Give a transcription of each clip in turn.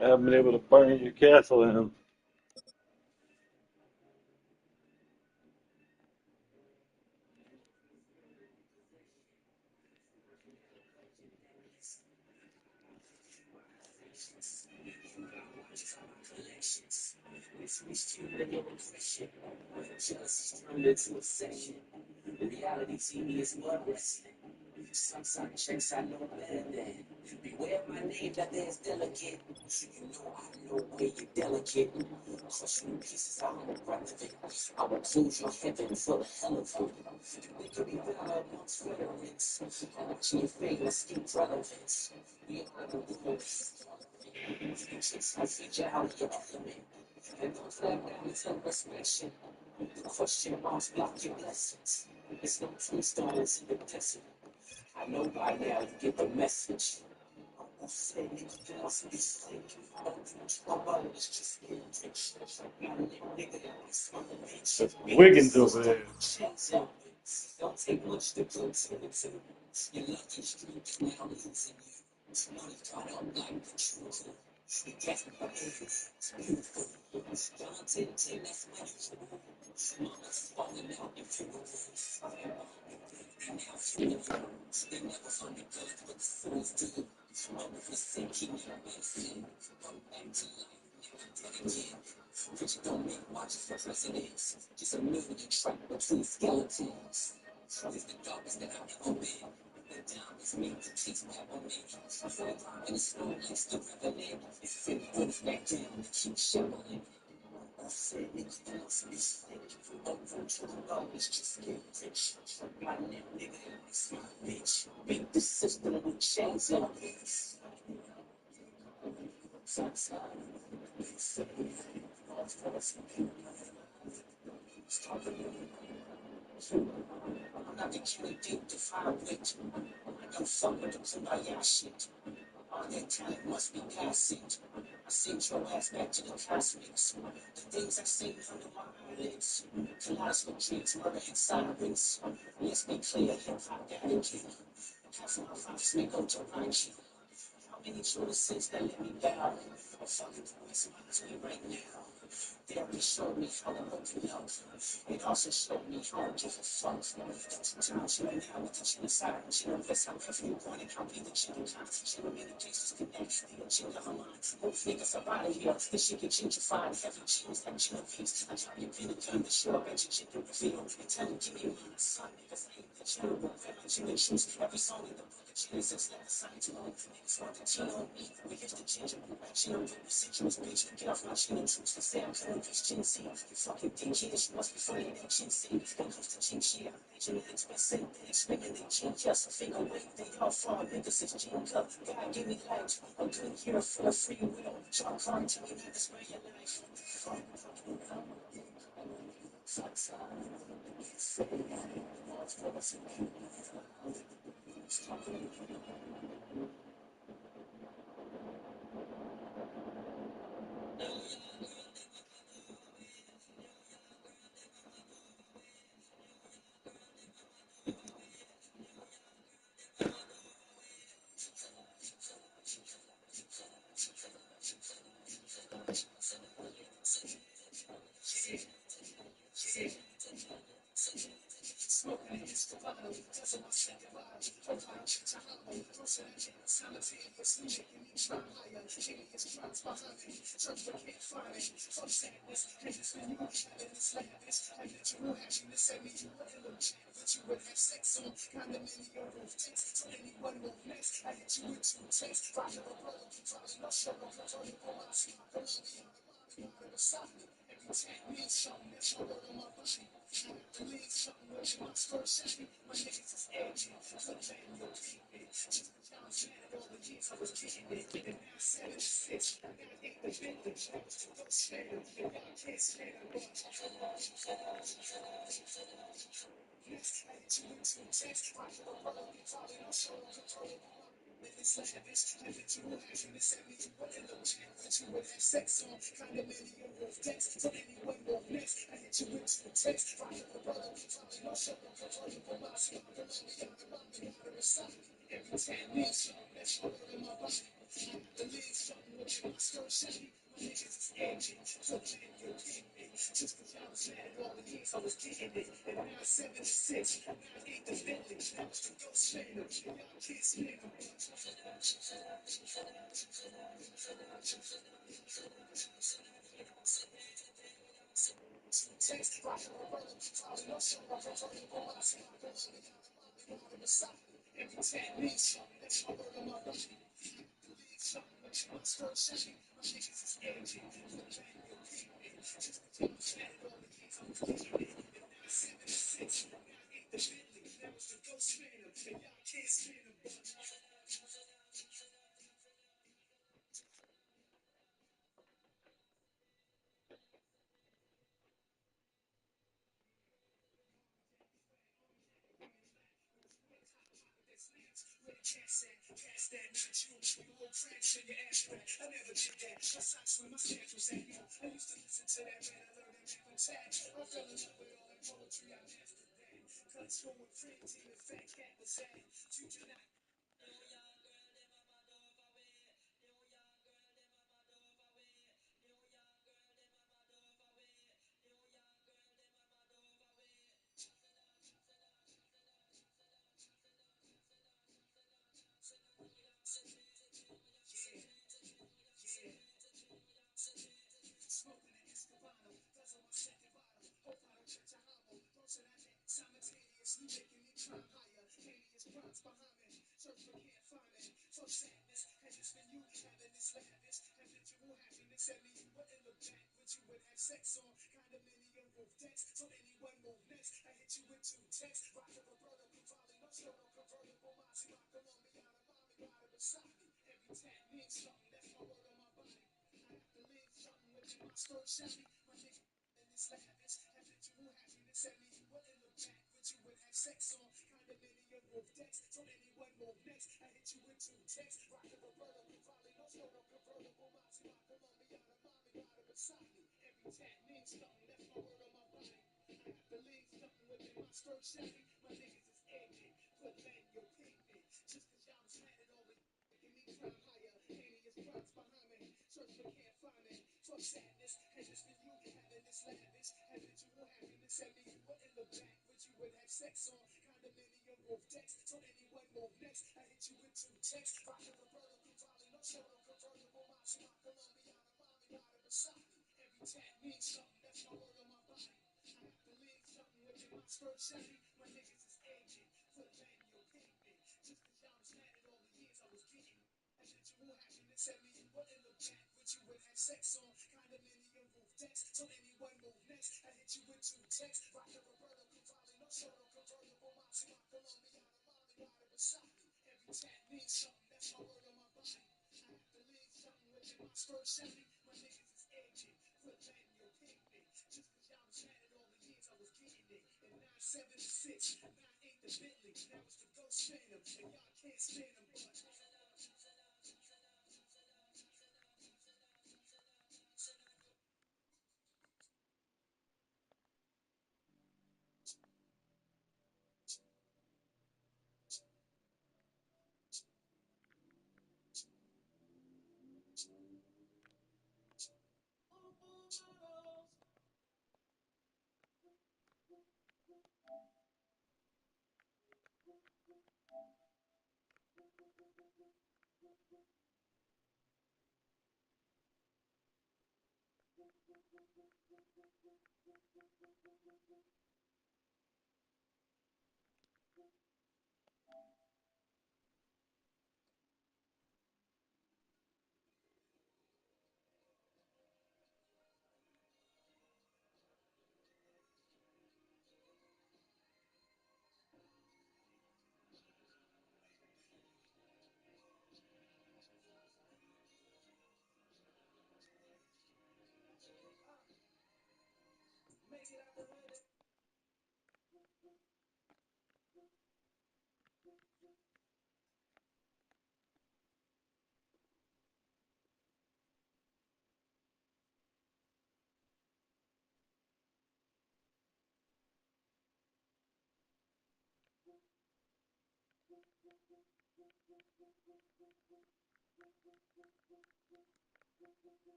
I haven't been able to burn your castle in. Wiggins over there.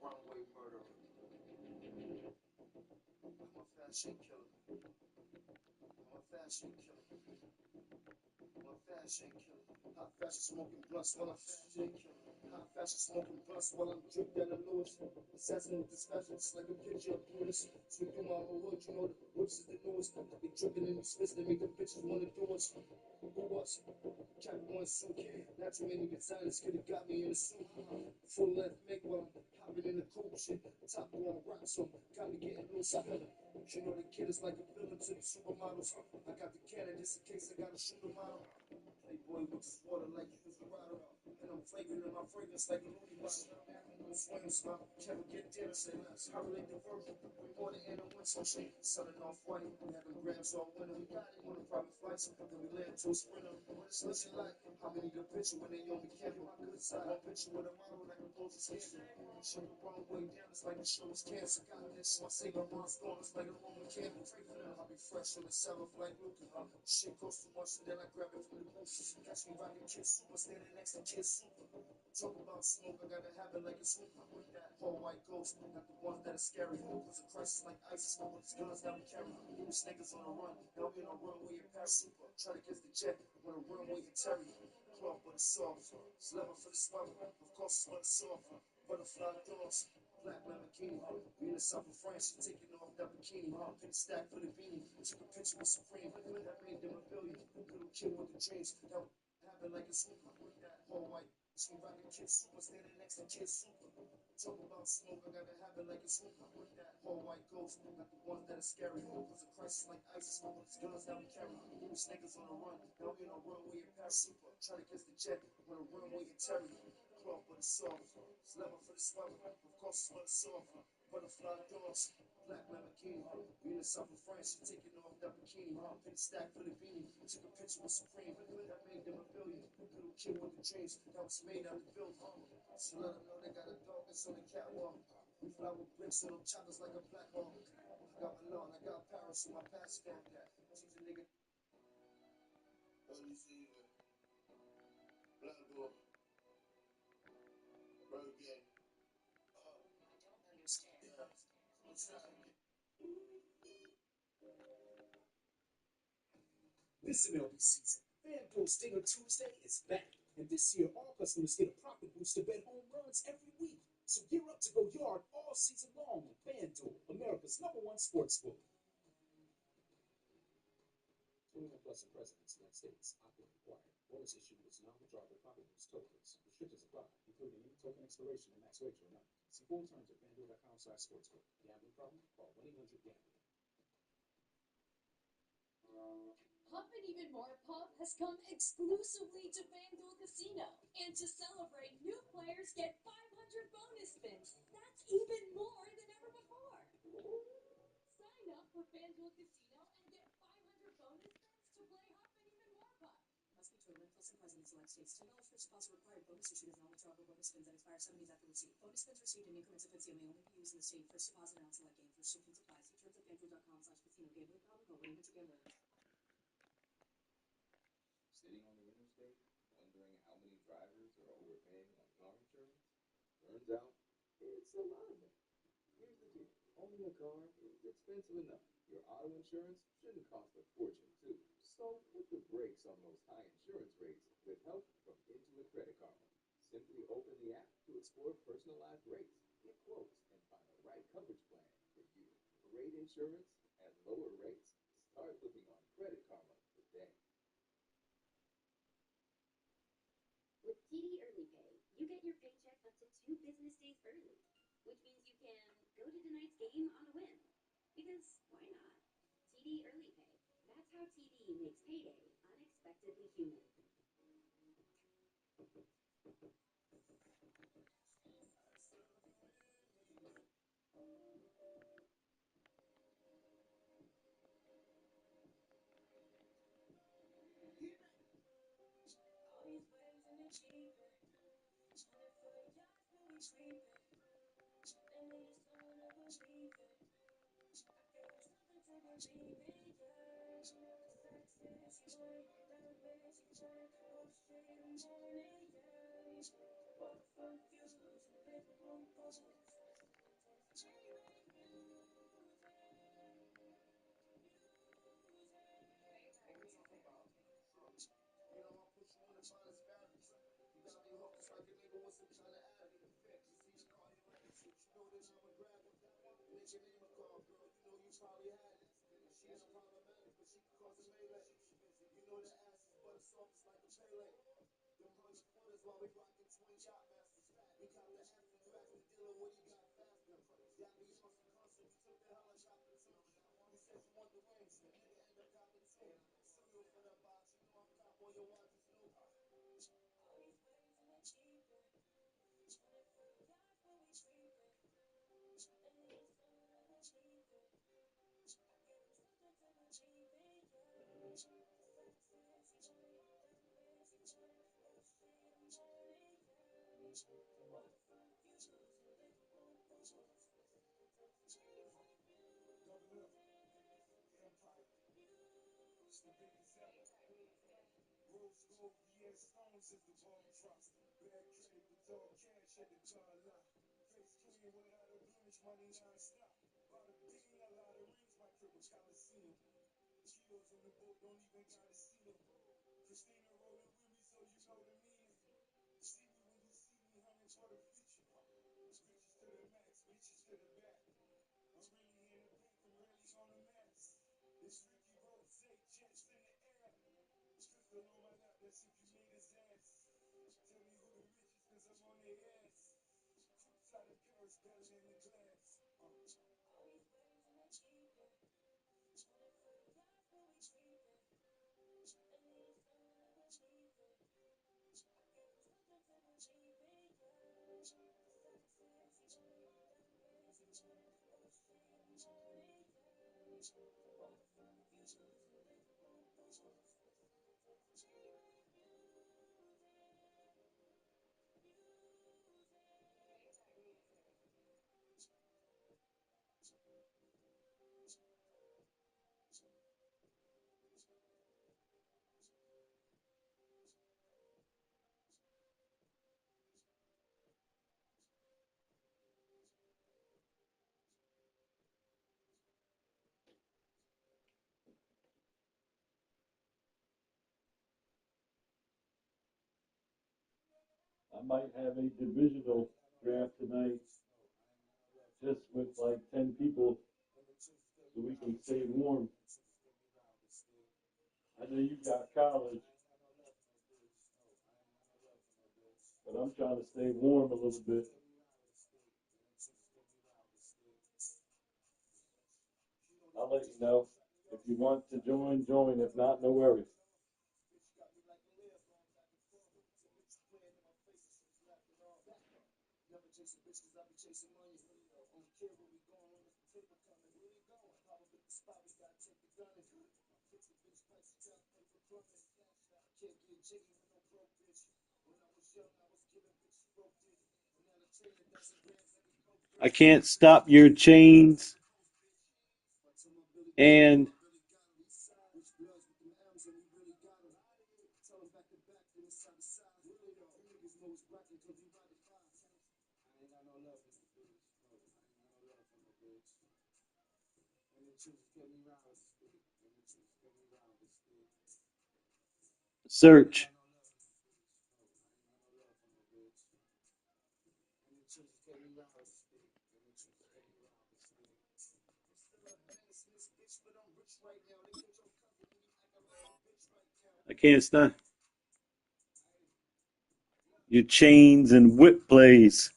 Runway murderer. I'm a fashion killer. I'm a fashion killer. I'm a fashion killer. Hot fashion smoking blunts while I'm fashion killer. Hot fashion smoking blunts while I'm dripped down the Lewis. Assassin with this fashion, just like a picture of Brutus. Swing through my whole hood, you know the whips is the newest. They dripping in these fists, they make them bitches wanna do us. Who us? Cap one suit. Not too many designers could have got me in a suit. Full length make while I'm hopping in the coupe shit. Top on rock, so kinda getting loose. I better. You know the kid is like a villain to the supermodels. I got the cannon just in case I gotta shoot a model. Playboy with this water like you was a rider. And I'm flavoring in my fragrance like a Louis bottle. No swim smile, never get dinner, say less. I relate the version. We more than in a winter shade. Selling off white. We had them grams all winter. We got it on the private flights. Then we land to a sprinter. What it's looking like. How many the picture when they on the camera? My good side. One picture with a model like a close skin. Show the wrong way down. It's like the show is cancer. Got this. My single mom's gone. It's like a Roman candle. Pray for them. I'll be fresh on the Sabbath like Luke. Shit costs too much and then I grab it from the booth. Catch me rocking kids super. Standing next to kids super. Talk about smoke. I gotta have it like a swoop. With that whole white ghost. Not the ones that are scary. Cause a crisis like ISIS. With these guns that we carry. These niggas on the run. Now we on a runway in Paris super. Try to catch the jet. On a runway in Terry. Cloth but it's soft. It's leather for the swallow. Of course it's but it's soft. Butterfly doors. Black Lamborghini. We in the south of France. She taking off that bikini. Pin stack for the beanie. Took a picture with Supreme. That made them a billion. Little kid with the dreams. That would happen like a super. With that whole white. She rocking kids super. Standing next to kids super. Talk about smoke. I gotta have it like a super. With that whole white ghost. Not the ones that are scary. Cause a crisis like ISIS. With these guns that we carry. These niggas on the run. Now we on a runway in Paris super. Try to catch the jet. On a runway in Terry. Cloth but it's soft. It's leather for the swallow. Of course it's but it's soft. Butterfly doors. Black Lamborghini. We in the south of France. She taking off that bikini. Pin stack for the beanie. Took a picture with Supreme. That made them a billion. Little kid with the dreams. That was made out of the building. So let them know they got a dog that's on the catwalk. We fly with bricks on them choppers like a black hawk. I got my lawn. I got Paris in my passport. Teach a nigga. Early season. Black book. Bird game. This MLB season, FanDuel Stinger Tuesday is back. And this year, all customers get a profit boost to bet home runs every week. So gear up to go yard all season long on FanDuel, America's #1 sportsbook. 21 plus and present in select states. Opt-in required. Bonus issued with non-withdrawable profit boost tokens. Restrictions apply, including any token expiration and max wager amount. See full terms at FanDuel.com/sportsbook. Gambling problem? Call 1-800-GAMBLER. Puff and Even More Puff has come exclusively to FanDuel Casino. And to celebrate, new players get 500 bonus spins. That's even more than ever before. Sign up for FanDuel Casino and get 500 bonus spins to play Huff and Even More Puff. Must be tournament plus and present in select states. $10 first deposit required. Bonus issued as non-withdrawable bonus spins that expire 7 days after receipt. Bonus spins received in increments of 50 may only be used in the state. First deposit and on select games. Restrictions apply. See terms at FanDuel.com/casino. Gambling problem? Call 1-800-GAMBLER. Sitting on the interstate, wondering how many drivers are overpaying on car insurance? Turns out, it's a lot of them. Here's the deal. Owning a car is expensive enough. Your auto insurance shouldn't cost a fortune, too. So put the brakes on those high insurance rates with help from Intuit Credit Karma. Simply open the app to explore personalized rates, get quotes, and find the right coverage plan for you. Great insurance at lower rates. Start looking on Credit Karma today. With TD Early Pay, you get your paycheck up to 2 business days early, which means you can go to tonight's game on a whim. Because why not? TD Early Pay. That's how TD makes payday unexpectedly human. You know, I put you on the finest barracks. You got me hooked just like a nigga with some kind of addict fix. You see the car, you like it, shit. You know that I'ma grab it. Make your name a call, girl. You know you probably had it. She ain't a problematic, but she can cause a melee. You know the ass is butter soft, it's like a Pele. Them 100 pointers while we rockin' twin yacht masters. We got the F and you ask the dealer what he got faster. Got me on some concert, we took the helicopter too. You said you want the wings, the nigga end up copping two. Cereal for that box, you know I'm cop on your watch, it's new. Rose gold, VS stones is the bomb trust. Bad trade with all cash at the car lot. Face clean without a blemish, money non-stop. Bought a bean, a lot of rings, my crib was Coliseum. Kilos on the boat, don't even gotta see them. Christina rolling with me, so you know the meaning. See me when you see me, hunting for the future. Bitches to the max, bitches to the back. I'm really in the pink, I'm really on the max. It's Ricky Rose, jets in the air. Crystal on my lap, that's if you made his ass. Tell me who the richest, cause I'm on their ass. Crooks out of Paris, better than the glass. I might have a divisional draft tonight, just with like 10 people, so we can stay warm. I know you got college, but I'm trying to stay warm a little bit. I'll let you know. If you want to join, join. If not, no worries. Never chase a bitch cause I be chasing money. Only care where we going, long as the paper coming. Where we going? Pop up at the spot, we gotta take the gun and fix the bitch price, you gotta pay for plumbing. Can't get jiggy with no broke bitch. When I was young, I was giving bitches broke dick. And now the train a dozen grams every coke. I can't stop your chains and Rich bloods with them M's and we really got them. Tell them back to back, then it's side to side. Really though, you niggas know it's bracket cause we ride the five. I ain't got no love for the bitch. No, I ain't got no love for the bitch. And the chicks get me round the stick. And the chicks get me round the stick. search. And the chicks get me round the stick. And the chicks get me round the stick. I'm still a business bitch, but I'm rich right now. They killed your cousin and you acting like a bitch right now. I can't stop your chains and whip plays.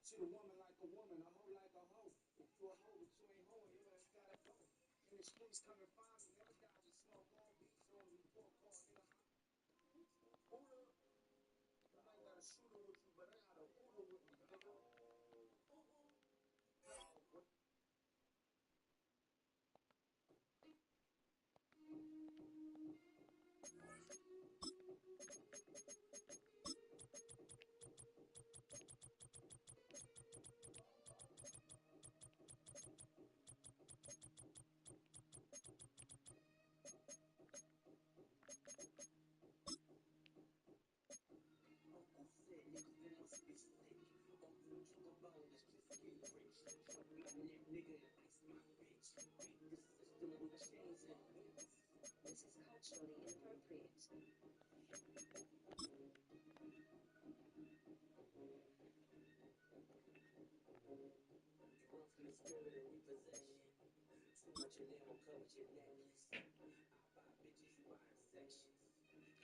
Shit a woman like a woman, a hoe like a hoe. If you a hoe, but you ain't hoeing, you ain't gotta go. In the streets, come and find me. Never dodge a smoke, all beats on report call, nigga. Hooter, I might got a shooter with you, but I got a hooter with me, nigga.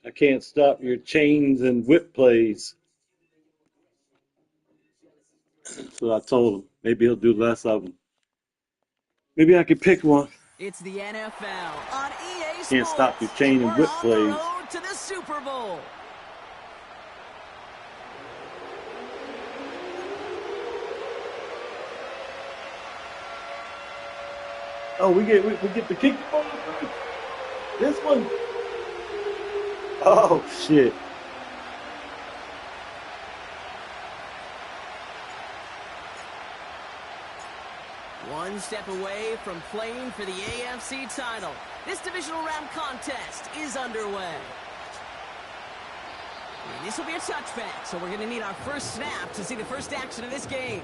I can't stop your chains and whip plays. So I told him maybe he'll do less of them. Maybe I could pick one. It's the NFL on EA Sports. Can't stop your chain and whip we're plays. on the road to the Super Bowl. Oh, we get the kick the ball. This one. Oh shit. One step away from playing for the AFC title. This divisional round contest is underway. And this will be a touchback, so we're going to need our first snap to see the first action of this game.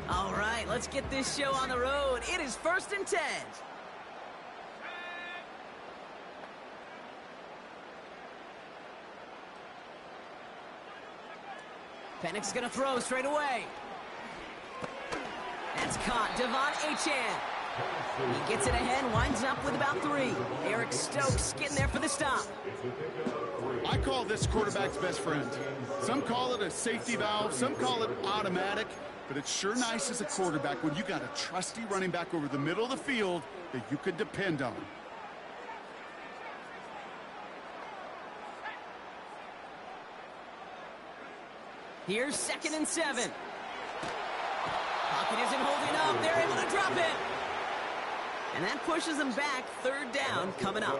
All right, let's get this show on the road. It is 1st and 10. Pennick's going to throw straight away. That's caught. Devon Achane. He gets it ahead, winds up with about 3. Eric Stokes getting there for the stop. I call this quarterback's best friend. Some call it a safety valve, some call it automatic, but it's sure nice as a quarterback when you got a trusty running back over the middle of the field that you can depend on. Here's 2nd and 7. Pocket isn't holding up. They're able to drop it. And that pushes them back. 3rd down coming up.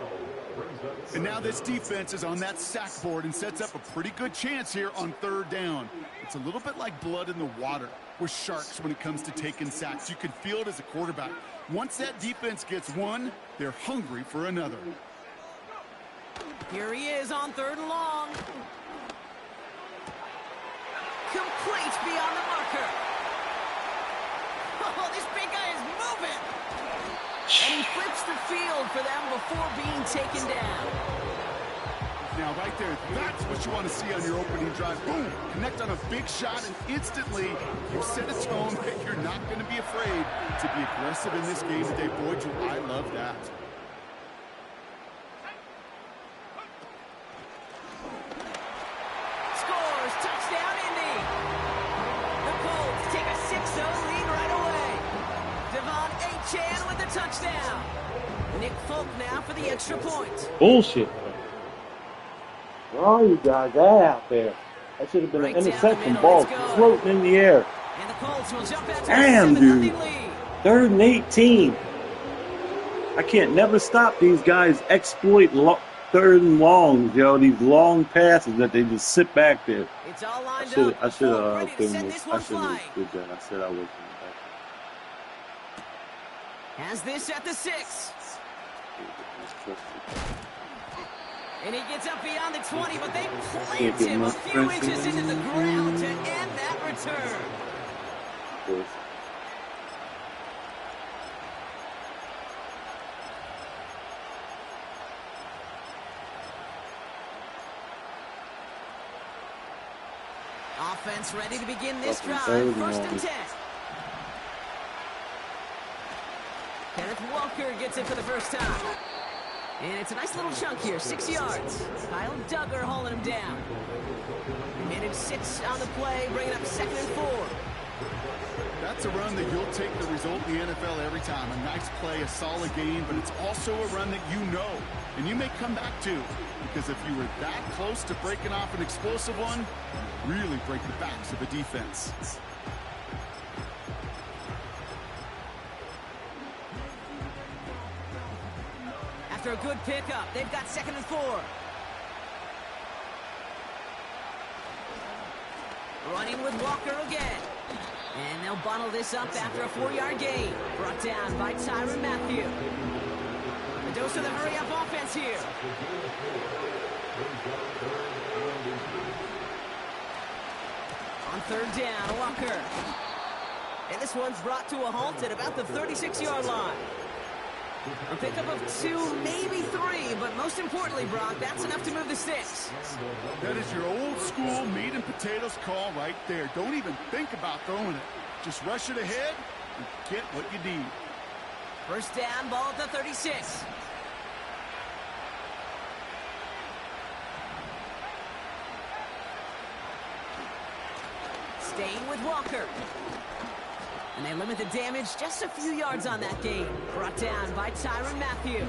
And now this defense is on that sack board and sets up a pretty good chance here on 3rd down. It's a little bit like blood in the water with sharks when it comes to taking sacks. You can feel it as a quarterback. Once that defense gets one, they're hungry for another. Here he is on 3rd and long. Complete beyond the marker. Oh, this big guy is moving. And he flips the field for them before being taken down. Now, right there, that's what you want to see on your opening drive. Boom! Connect on a big shot, and instantly you set a tone that you're not going to be afraid to be aggressive in this game today. Boy, do I love that. Scores! Touchdown, Indy! The Colts take a 6-0 lead right away. Devon Achane with the touchdown. Nick Folk now for the extra point. Bullshit. Where are you guys at out there? That should have been an interception ball floating in the air. And the Colts will jump out to Damn, a 7-0 dude. lead. 3rd and 18. I can't never stop these guys exploit 3rd and longs, yo. These long passes that they just sit back there. It's all lined I should up. have Ready to been send with. this I one should have flying. did that. I said I wasn't. Has this at the 6. And he gets up beyond the 20, but they plant him a few inches into the ground to end that return. Offense ready to begin this drive. 1st and 10. Kenneth Walker gets it for the first time. And it's a nice little chunk here, 6 yards. Kyle Duggar hauling him down. Minute 6 on the play, bringing up 2nd and 4. That's a run that you'll take the result in the NFL every time. A nice play, a solid game, but it's also a run that you know. And you may come back to, because if you were that close to breaking off an explosive one, you really break the backs of a defense. After a good pickup, they've got 2nd and 4. Running with Walker again. And they'll bottle this up after a 4-yard gain. Brought down by Tyrann Mathieu. A dose of the hurry-up offense here. On 3rd down, Walker. And this one's brought to a halt at about the 36-yard line. A pickup of 2, maybe 3, but most importantly, Brock, that's enough to move the sticks. That is your old school meat and potatoes call right there. Don't even think about throwing it. Just rush it ahead and get what you need. 1st down, ball at the 36. Staying with Walker. And they limit the damage just a few yards on that gain. Brought down by Tyrann Mathieu.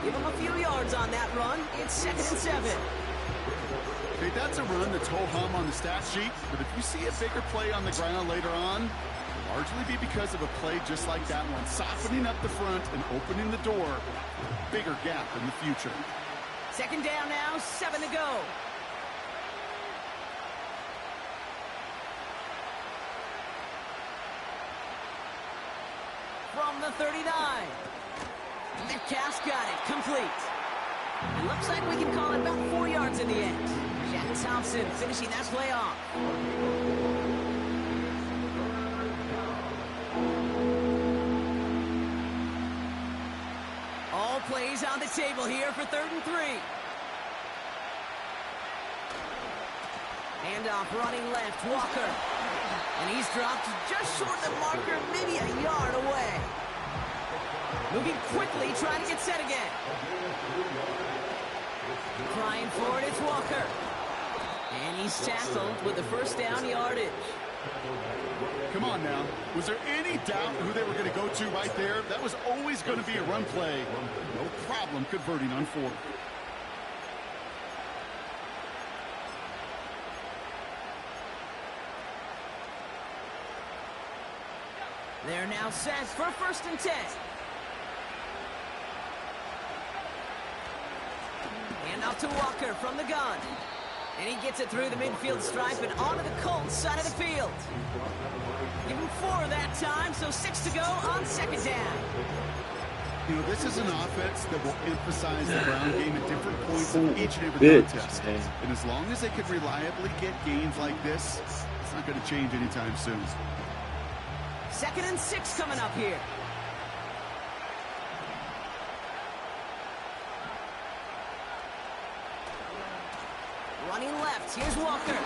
Give him a few yards on that run. It's 2nd and 7. Okay, that's a run that's ho-hum on the stat sheet, but if you see a bigger play on the ground later on, it'll largely be because of a play just like that one, softening up the front and opening the door for a bigger gap in the future. 2nd down now, 7 to go. From the 39. Metcalf's got it, complete. It looks like we can call it about 4 yards in the end. Jack Thompson finishing that play off. All plays on the table here for 3rd and 3. Handoff running left, Walker. And he's dropped just short of the marker, maybe a yard away. Moving quickly, trying to get set again. Flying forward, it's Walker. And he's tackled with the 1st down yardage. Come on now. Was there any doubt who they were going to go to right there? That was always going to be a run play. No problem converting on 4th. They're now set for 1st and 10. And off to Walker from the gun. And he gets it through the midfield stripe and onto the Colts side of the field. Give him 4 that time, so 6 to go on 2nd down. You know, this is an offense that will emphasize the ground game at different points of each and every contest. And as long as they can reliably get gains like this, it's not going to change anytime soon. 2nd and 6 coming up here. Running left, here's Walker.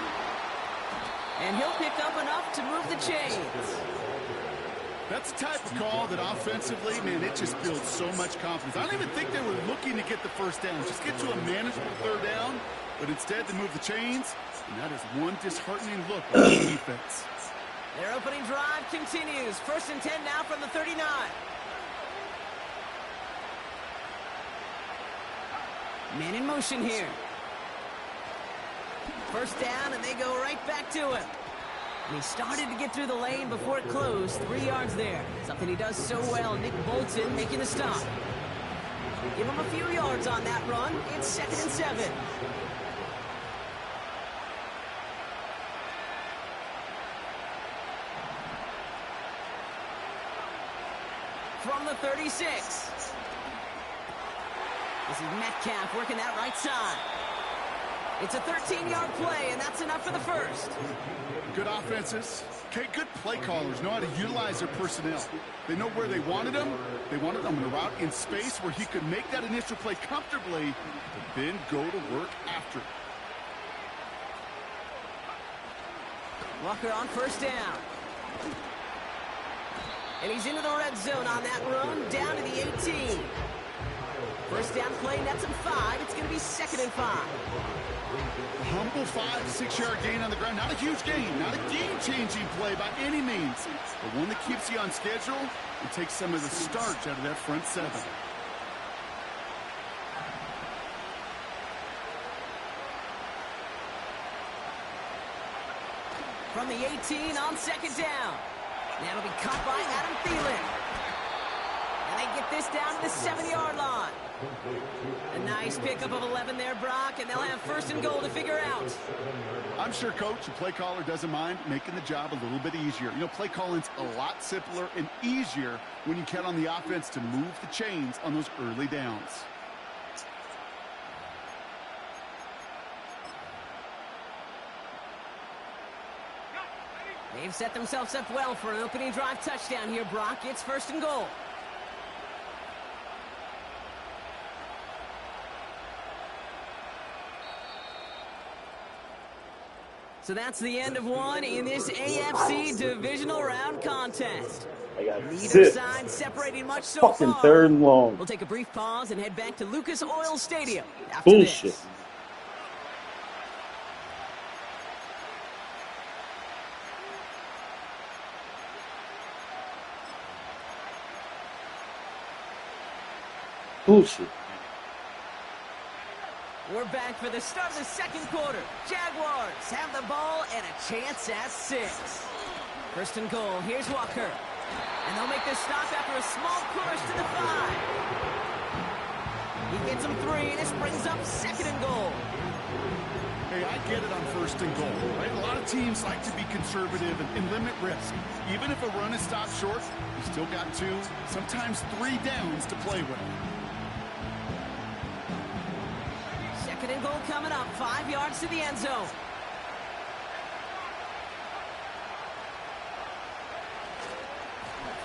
And he'll pick up enough to move the chains. That's the type of call that offensively, man, it just builds so much confidence. I don't even think they were looking to get the 1st down. Just get to a manageable 3rd down, but instead they move the chains, and that is one disheartening look on the defense. Their opening drive continues. 1st and 10 now from the 39. Man in motion here. 1st down, and they go right back to him. And he started to get through the lane before it closed. 3 yards there. Something he does so well. Nick Bolton making the stop. Give him a few yards on that run. It's 2nd and 7. From the 36. This is Metcalf working that right side. It's a 13-yard play, and that's enough for the 1st. Good offenses. Okay, good play callers know how to utilize their personnel. They know where they wanted them. They wanted them in a route in space where he could make that initial play comfortably, but then go to work after it. Walker on 1st down. And he's into the red zone on that run, down to the 18. 1st down play, nets him 5. It's going to be 2nd and 5. A humble 5 to 6 yard gain on the ground. Not a huge gain, not a game-changing play by any means, but one that keeps you on schedule and takes some of the starch out of that front 7. From the 18 on 2nd down. That'll be caught by Adam Thielen. And they get this down to the 7-yard line. A nice pickup of 11 there, Brock, and they'll have first and goal to figure out. I'm sure coach and play caller doesn't mind making the job a little bit easier. You know, play calling's a lot simpler and easier when you count on the offense to move the chains on those early downs. They've set themselves up well for an opening drive touchdown here, Brock. It's first and goal. So that's the end of one in this AFC divisional round contest. I got Neither six. side separating much so Fucking far. third and long. We'll take a brief pause and head back to Lucas Oil Stadium after Bullshit. this. Bullshit. We're back for the start of the second quarter. Jaguars have the ball and a chance at 6. First and goal. Here's Walker. And they'll make this stop after a small push to the 5. He gets him 3, and this brings up second and goal. Hey, I get it on first and goal, right? A lot of teams like to be conservative and limit risk. Even if a run is stopped short, you still got 2, sometimes 3 downs to play with. Second and goal coming up, 5 yards to the end zone.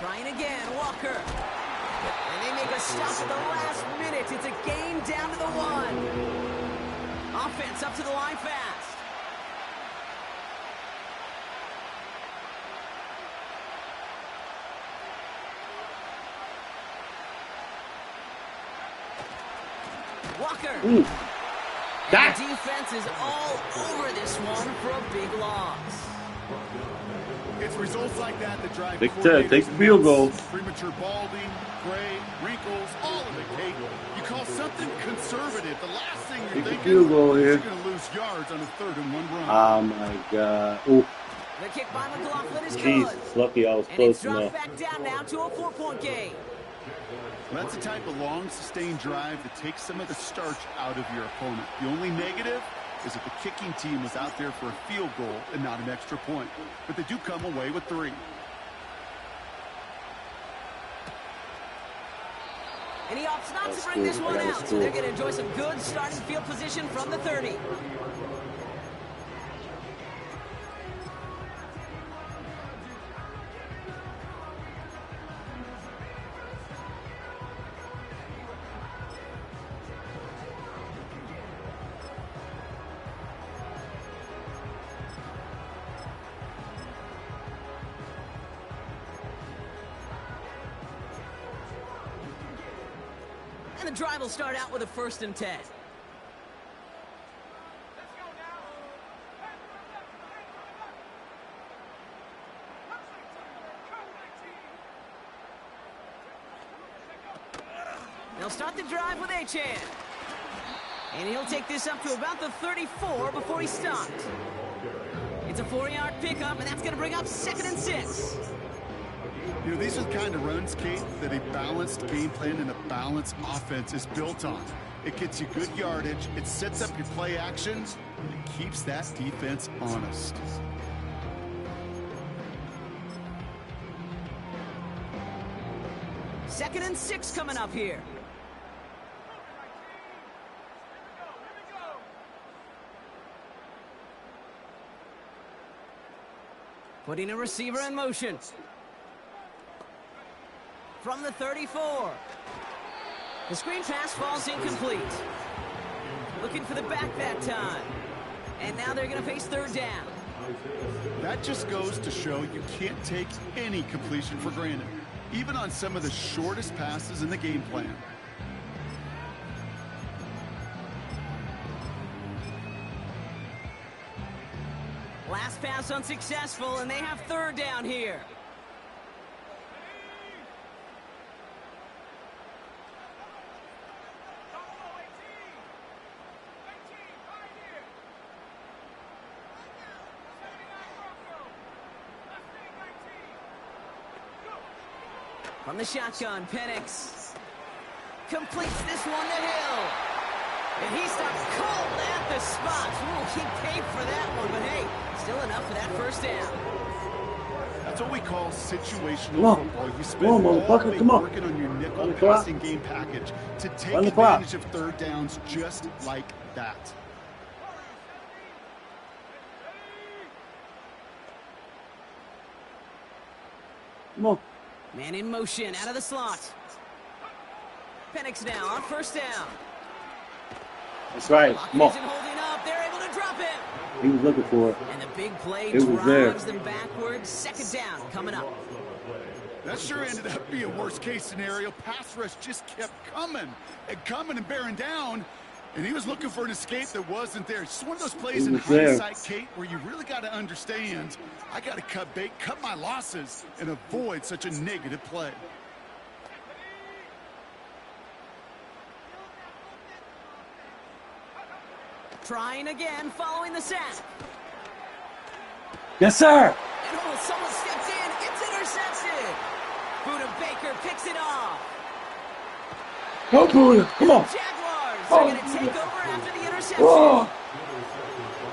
Trying again, Walker. And they make a stop at the last minute. It's a game down to the 1. Offense up to the line fast. Walker. Ooh. And the defense is all over this one for a big loss. It's results like that that drive Big Ted, take the field goal. Premature balding, gray, wrinkles, all of it, Kate. You call something conservative. The last thing you're Take the thinking field goal is here. you're going to lose yards on a 3rd and 1 run. Oh my God. Ooh. The kick by McLaughlin is good. Jesus, lucky I was And it's close dropped enough. back down now to a 4-point game. That's the type of long, sustained drive that takes some of the starch out of your opponent. The only negative is that the kicking team was out there for a field goal and not an extra point. But they do come away with 3. And he opts not to That's bring cool. this one That is out, so cool. they're going to enjoy some good starting field position from the 30. And the drive will start out with a 1st and 10. They'll start the drive with Achan. And he'll take this up to about the 34 before he stopped. It's a 4-yard pickup, and that's going to bring up 2nd and 6. You know, these are the kind of runs, Kate, that a balanced game plan and a balanced offense is built on. It gets you good yardage, it sets up your play actions, and it keeps that defense honest. Second and 6 coming up here. Putting a receiver in motion. From the 34. The screen pass falls incomplete. Looking for the back that time. And now they're going to face 3rd down. That just goes to show you can't take any completion for granted, even on some of the shortest passes in the game plan. Last pass unsuccessful, and they have 3rd down here. From the shotgun, Penix completes this one to Hill. And he stops cold at the spot. Ooh, he paid for that one, but hey, still enough for that first down. That's what we call situational football. You spend all week working on your nickel passing game package to take advantage of third downs just like that. Come on. Man in motion, out of the slot. Penix now on first down. That's right. Come on. Holding up. They're able to drop him. He was looking for it. And the big play drives them backwards. Second down coming up. That sure ended up being a worst-case scenario. Pass rush just kept coming and bearing down. And he was looking for an escape that wasn't there. It's just one of those plays in hindsight, Kate, where you really got to understand, I got to cut bait, cut my losses, and avoid such a negative play. Trying again, following the sack. Yes, sir. And someone steps in. It's intercepted. Buda Baker picks it off. Go, Buda. Come on. Jaguars are going to take over after the interception.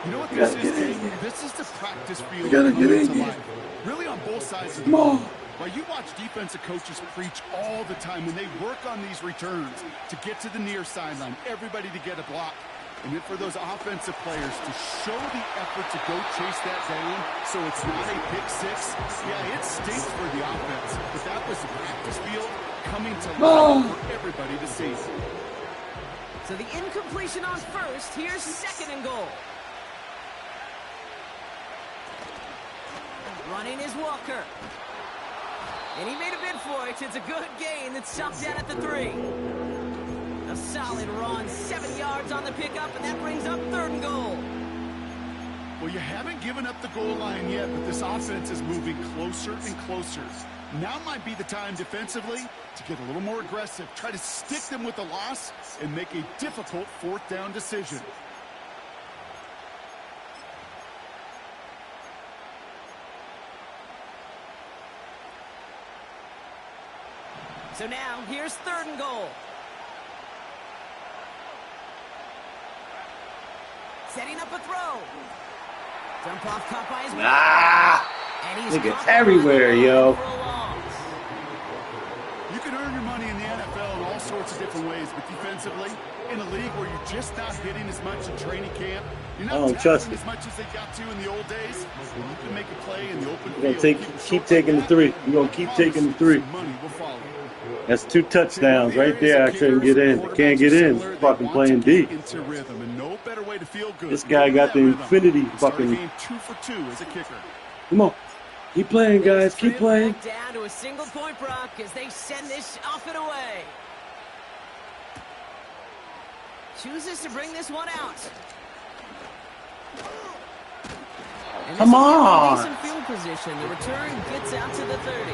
You know what this is, Dave? This is the practice field coming to life. Really on both sides of the ball. While you watch defensive coaches preach all the time when they work on these returns to get to the near sideline, everybody to get a block. And then for those offensive players to show the effort to go chase that down so it's not a pick six, yeah, it stinks for the offense. But that was the practice field coming to life for everybody to see. So the incompletion on first. Here's second and goal. Running is Walker. And he made a bid for it. It's a good gain that's stopped down at the 3. A solid run, 7 yards on the pickup, and that brings up third and goal. Well, you haven't given up the goal line yet, but this offense is moving closer and closer. Now might be the time defensively to get a little more aggressive, try to stick them with the loss, and make a difficult fourth down decision. So now, here's third and goal. Setting up a throw. Jump off, caught by his and he's niggas everywhere, yo. You can earn your money in the NFL in all sorts of different ways, but defensively, in a league where you're just not hitting as much in training camp, you're not tackling as much as they got to in the old days, well, you can make a play in the open field. Keep taking the 3. We're going to keep taking the 3. Money will follow. That's 2 touchdowns right there. I couldn't get in. Can't get in. Fucking playing D. This guy got the infinity fucking. 2 for 2 as a kicker. Come on. Keep playing, guys. Keep playing. Down to a single point, Brock, as they send this off and away. Chooses to bring this one out. Come on. Decent field position. The return gets out to the 30.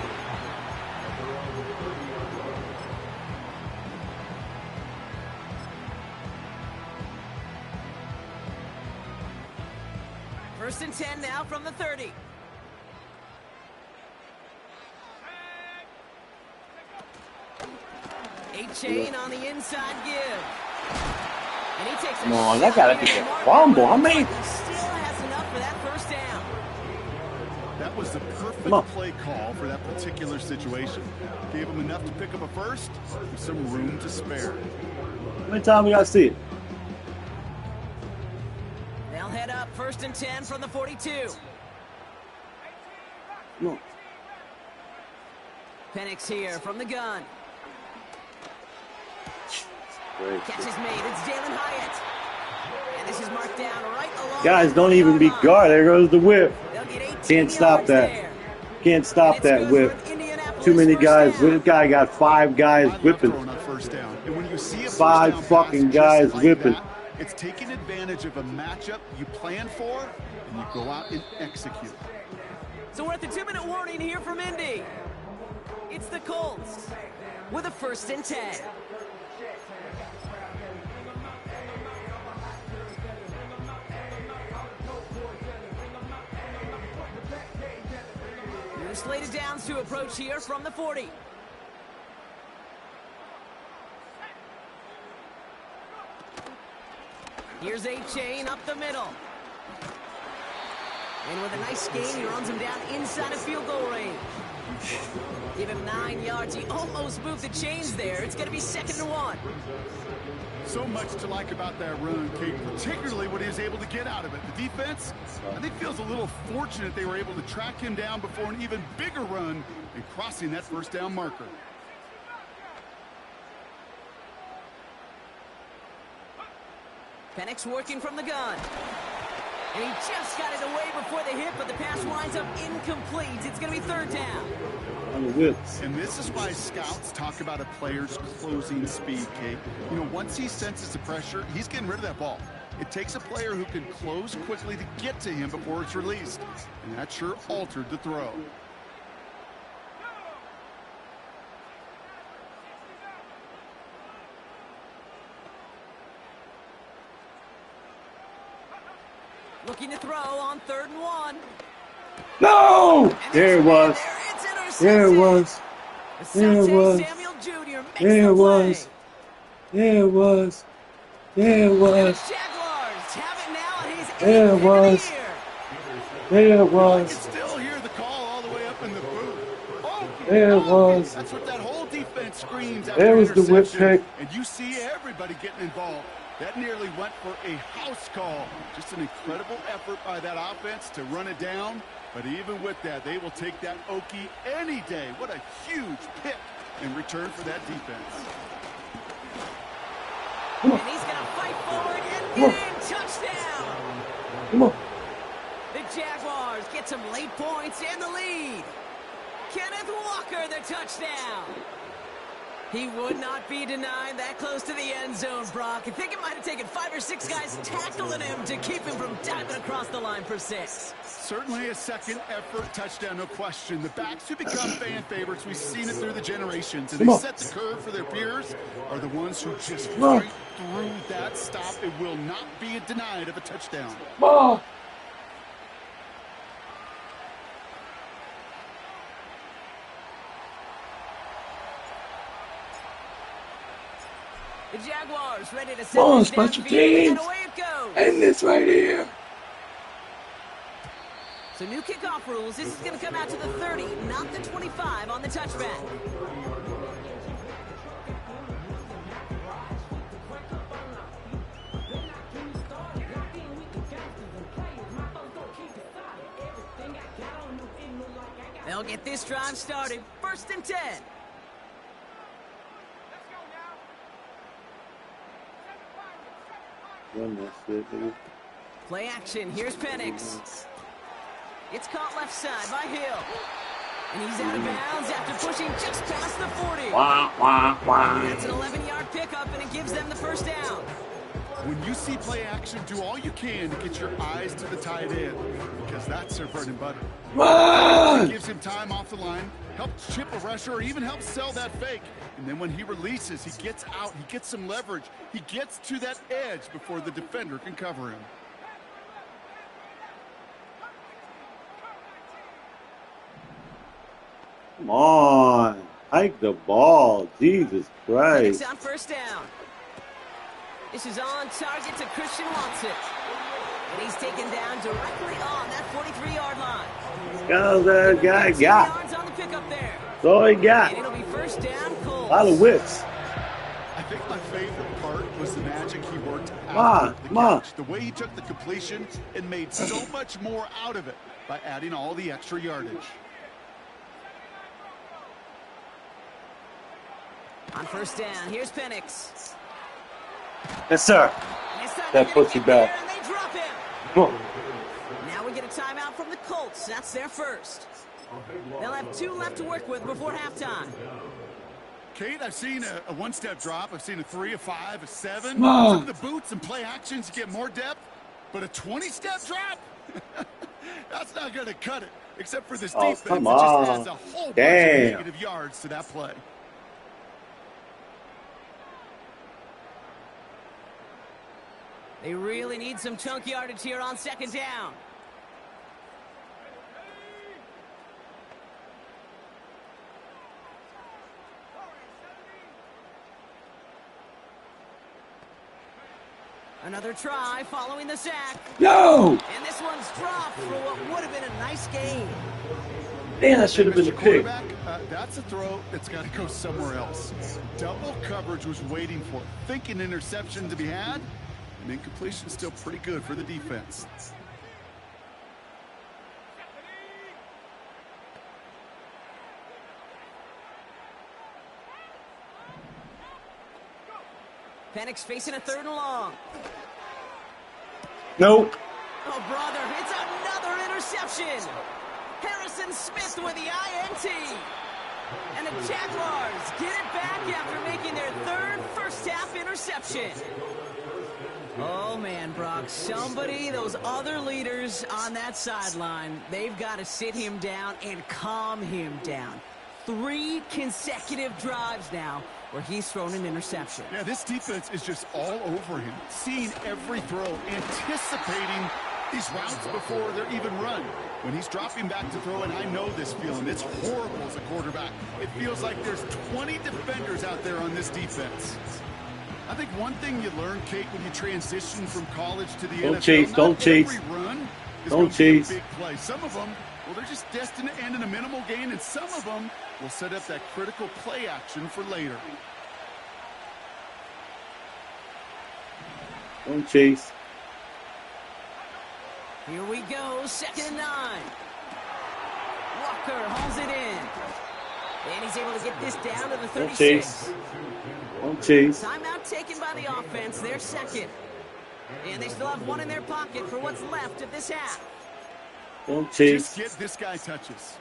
First and 10 now from the 30. A-chain on the inside give. And he takes a Come on, that gotta be a fumble. How many? Still has enough for that first down. That was the perfect play call for that particular situation. Gave him enough to pick up a first with some room to spare. How many times we gotta see it? They'll head up first and 10 from the 42. Come on. Penix here from the gun. Great. Catch is made. It's Jalen Hyatt. And this is marked down right along. Guys, don't even be guard. There goes the whip. Can't stop that. Can't stop that whip. Too many guys. This guy got 5 guys whipping. 5 fucking guys whipping. It's taking advantage of a matchup you plan for, and you go out and execute. So we're at the 2-minute warning here from Indy. It's the Colts with a first and 10. New slated downs to approach here from the 40. Here's a chain up the middle. And with a nice gain, he runs him down inside of field goal range. Give him 9 yards. He almost moved the chains there. It's going to be 2nd and 1. So much to like about that run, Kate, particularly what he was able to get out of it. The defense, I think, feels a little fortunate they were able to track him down before an even bigger run and crossing that first down marker. Penix working from the gun. And he just got it away before the hit, but the pass winds up incomplete. It's going to be 3rd down. On the whips. And this is why scouts talk about a player's closing speed, Kate. You know, once he senses the pressure, he's getting rid of that ball. It takes a player who can close quickly to get to him before it's released. And that sure altered the throw. Looking to throw on 3rd and 1. No! There it was. It's There it was. There it was. Samuel Jr. makes There the it play. was. There it was. There it And the was. Jaguars have it now, and he's There it 8th was. in the year. There it I can was. still hear the call all the way up in the booth. Oh, There it was. That's what that whole defense screams after There was the whip interception. pick. And you see everybody getting involved. That nearly went for a house call. Just an incredible effort by that offense to run it down. But even with that, they will take that Okie any day. What a huge pick in return for that defense. And he's going to fight forward and get in. Touchdown. Come on. The Jaguars get some late points and the lead. Kenneth Walker, the touchdown. He would not be denied that close to the end zone, Brock. I think it might have taken 5 or 6 guys tackling him to keep him from diving across the line for 6. Certainly a second effort touchdown, no question. The backs who become fan favorites, we've seen it through the generations. And they set the curve for their peers are the ones who just fight through that stop. It will not be denied of a touchdown. Oh. The Jaguars ready to Come on, send this special downfield, and teams. away it goes. And this right here. So new kickoff rules. This is going to come out to the 30, not the 25 on the touchback. They'll get this drive started. 1st and 10. Run that shit, nigga. Play action. Here's Penix. It's caught left side by Hill. And he's out of bounds after pushing just past the 40. Wah, wah, wah. That's an 11-yard pickup, and it gives them the 1st down. When you see play action, do all you can to get your eyes to the tight end, because that's their bread and butter. Run! It gives him time off the line, helps chip a rusher, or even helps sell that fake. And then when he releases, he gets out, he gets some leverage. He gets to that edge before the defender can cover him. Come on. Hike the ball. Jesus Christ. Penix on 1st down. This is on target to Christian Watson. And he's taken down directly on that 43-yard line. How's that guy got? Yards on the pickup there. That's all he got. And it'll be 1st down, Colts. A lot of whips. I think my favorite part was the magic he worked Come on, after the come on. catch. The way he took the completion and made so much more out of it by adding all the extra yardage. On 1st down, here's Penix. Yes, sir. And this time That they're gonna puts you get there, back. And they drop him. Come on. Now we get a timeout from the Colts. That's their 1st. They'll have 2 left to work with before halftime. Kate, I've seen a one-step drop. I've seen a 3, a 5, a 7. Come on. Some of the boots and play actions get more depth, but a 20-step drop? That's not going to cut it, except for this Oh, defense come that just on. adds a whole bunch Damn. of negative yards to that play. They really need some chunk yardage here on 2nd down. Another try following the sack. No! And this one's dropped for what would have been a nice gain. Man, that should have been Mr. a pick. Quarterback, that's a throw that's got to go somewhere else. Double coverage was waiting for it. Thinking interception to be had, and incompletion still pretty good for the defense. Penix facing a 3rd and long. Nope. Oh, brother, it's another interception. Harrison Smith with the INT. And the Jaguars get it back after making their 3rd first-half interception. Oh, man, Brock, those other leaders on that sideline, they've got to sit him down and calm him down. 3 consecutive drives now where he's thrown an interception. Yeah, this defense is just all over him, seeing every throw, anticipating these routes before they're even run. When he's dropping back to throw, and I know this feeling, it's horrible as a quarterback. It feels like there's 20 defenders out there on this defense. I think one thing you learn, Kate, when you transition from college to the NFL, don't chase. Every run is Don't going to be a chase. big play. Some of them, well, they're just destined to end in a minimal gain, and some of them will set up that critical play action for later. Don't chase. Here we go, 2nd and 9. Walker hauls it in. And he's able to get this down to the 36. Don't chase. Don't chase. Timeout taken by the offense, their 2nd. And they still have 1 in their pocket for what's left of this half. Don't chase. Just get this guy touches.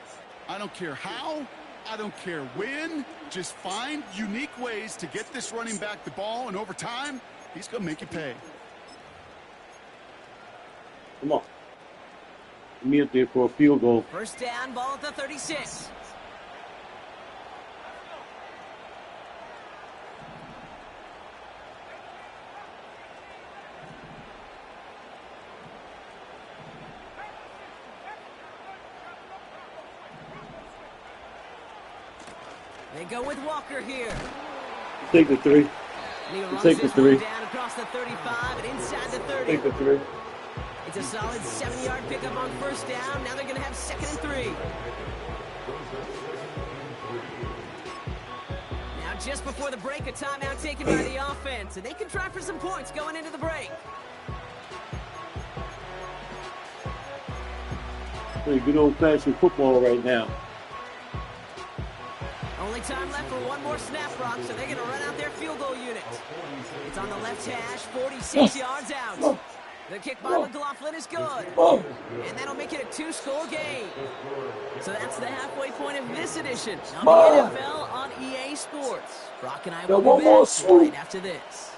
I don't care how. I don't care when. Just find unique ways to get this running back the ball, and over time, he's going to make you pay. Come on. Get me up there for a field goal. First down, ball at the 36. They go with Walker here. Take the 3. Take the 3. Down across the 35 and inside the 30. Take the 3. It's a solid 7-yard pickup on first down. Now they're going to have 2nd and 3. Now just before the break, a timeout taken by the offense. And they can try for some points going into the break. Play good old-fashioned football right now. Only time left for one more snap, Brock, so they're going to run out their field goal unit. It's on the left hash, 46 yards out. The kick by McLaughlin is good. And that'll make it a 2-score game. So that's the halfway point of this edition of the NFL on EA Sports. Brock and I will be back right after this.